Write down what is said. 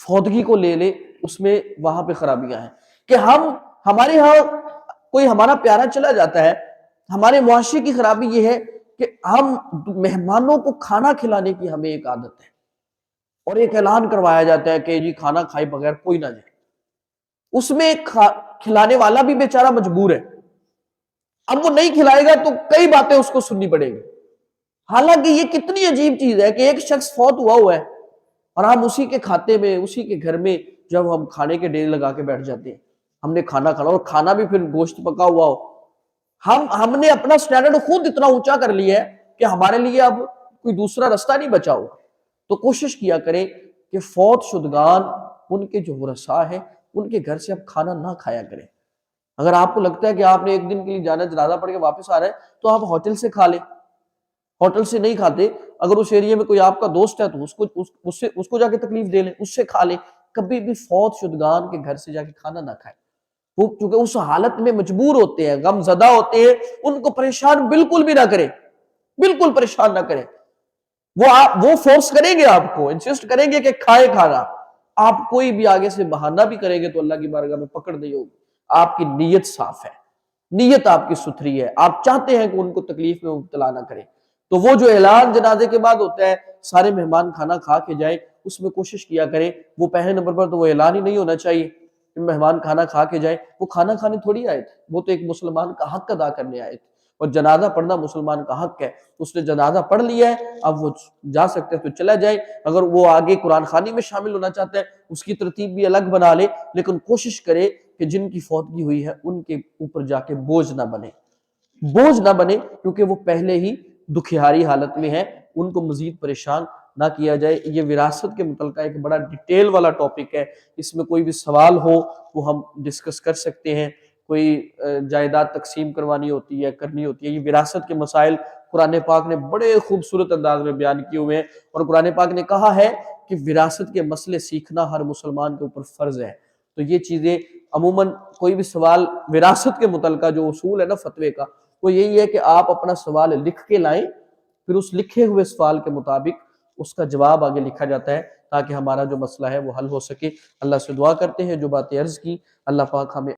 فوتگی کو لے لے، اس میں وہاں پہ خرابیاں ہیں کہ ہمارے ہاں کوئی ہمارا پیارا چلا جاتا ہے، ہمارے معاشرے کی خرابی یہ ہے کہ ہم مہمانوں کو کھانا کھلانے کی ہمیں ایک عادت ہے، اور ایک اعلان کروایا جاتا ہے کہ جی کھانا کھائے بغیر کوئی نہ جائے، اس میں کھلانے والا بھی بیچارہ مجبور ہے، اب وہ نہیں کھلائے گا تو کئی باتیں اس کو سننی پڑے گی۔ حالانکہ یہ کتنی عجیب چیز ہے کہ ایک شخص فوت ہوا ہے اور ہم اسی کے کھاتے میں، اسی کے گھر میں جب ہم کھانے کے ڈیرے لگا کے بیٹھ جاتے ہیں، ہم نے کھانا کھانا، اور کھانا بھی پھر گوشت پکا ہوا ہو، ہم نے اپنا سٹینڈرڈ خود اتنا اونچا کر لیا ہے کہ ہمارے لیے اب کوئی دوسرا رستہ نہیں بچا ہوا۔ تو کوشش کیا کریں کہ فوت شدگان، ان کے جو ورثاء ہیں، ان کے گھر سے اب کھانا نہ کھایا کریں۔ اگر آپ کو لگتا ہے کہ آپ نے ایک دن کے لیے جانا، جنازہ پڑھ کے واپس آ رہے ہیں، تو آپ ہوٹل سے کھا لیں۔ ہوٹل سے نہیں کھاتے، اگر اس ایریے میں کوئی آپ کا دوست ہے تو اس کو جا کے تکلیف دے لیں، اس سے کھا لیں۔ کبھی بھی فوت شدگان کے گھر سے جا کے کھانا نہ کھائیں، وہ چونکہ اس حالت میں مجبور ہوتے ہیں، غم زدہ ہوتے ہیں، ان کو پریشان بالکل بھی نہ کریں، بالکل پریشان نہ کریں۔ وہ فورس کریں گے، آپ کو انسسٹ کریں گے کہ کھائے کھانا، آپ کوئی بھی آگے سے بہانہ بھی کریں گے تو اللہ کی بارگاہ میں پکڑ نہیں ہوگی۔ آپ کی نیت صاف ہے، نیت آپ کی ستھری ہے، آپ چاہتے ہیں کہ ان کو تکلیف میں مبتلا نہ کریں۔ تو وہ جو اعلان جنازے کے بعد ہوتا ہے، سارے مہمان کھانا کھا کے جائیں، اس میں کوشش کیا کریں، وہ پہلے نمبر پر تو وہ اعلان ہی نہیں ہونا چاہیے کہ مہمان کھانا کھا کے جائیں، وہ کھانا کھانے تھوڑی آئے تھے، وہ تو ایک مسلمان کا حق ادا کرنے آئے تھے، اور جنازہ پڑھنا مسلمان کا حق ہے۔ اس نے جنازہ پڑھ لیا ہے، اب وہ جا سکتے ہیں تو چلا جائے، اگر وہ آگے قرآن خوانی میں شامل ہونا چاہتا ہے اس کی ترتیب بھی الگ بنا لے، لیکن کوشش کرے کہ جن کی فوتگی ہوئی ہے ان کے اوپر جا کے بوجھ نہ بنے، بوجھ نہ بنے، کیونکہ وہ پہلے ہی دکھیاری حالت میں ہے، ان کو مزید پریشان نہ کیا جائے۔ یہ وراثت کے متعلقہ ایک بڑا ڈیٹیل والا ٹاپک ہے، اس میں کوئی بھی سوال ہو وہ ہم ڈسکس کر سکتے ہیں، کوئی جائیداد تقسیم کروانی ہوتی ہے، کرنی ہوتی ہے، یہ وراثت کے مسائل قرآن پاک نے بڑے خوبصورت انداز میں بیان کیے ہوئے ہیں، اور قرآن پاک نے کہا ہے کہ وراثت کے مسئلے سیکھنا ہر مسلمان کے اوپر فرض ہے۔ تو یہ چیزیں عموماً کوئی بھی سوال وراثت کے متعلقہ جو اصول ہے نا فتوے کا، وہ یہی ہے کہ آپ اپنا سوال لکھ کے لائیں، پھر اس لکھے ہوئے سوال کے مطابق اس کا جواب آگے لکھا جاتا ہے تاکہ ہمارا جو مسئلہ ہے وہ حل ہو سکے۔ اللہ سے دعا کرتے ہیں جو باتیں عرض کی اللہ پاک ہمیں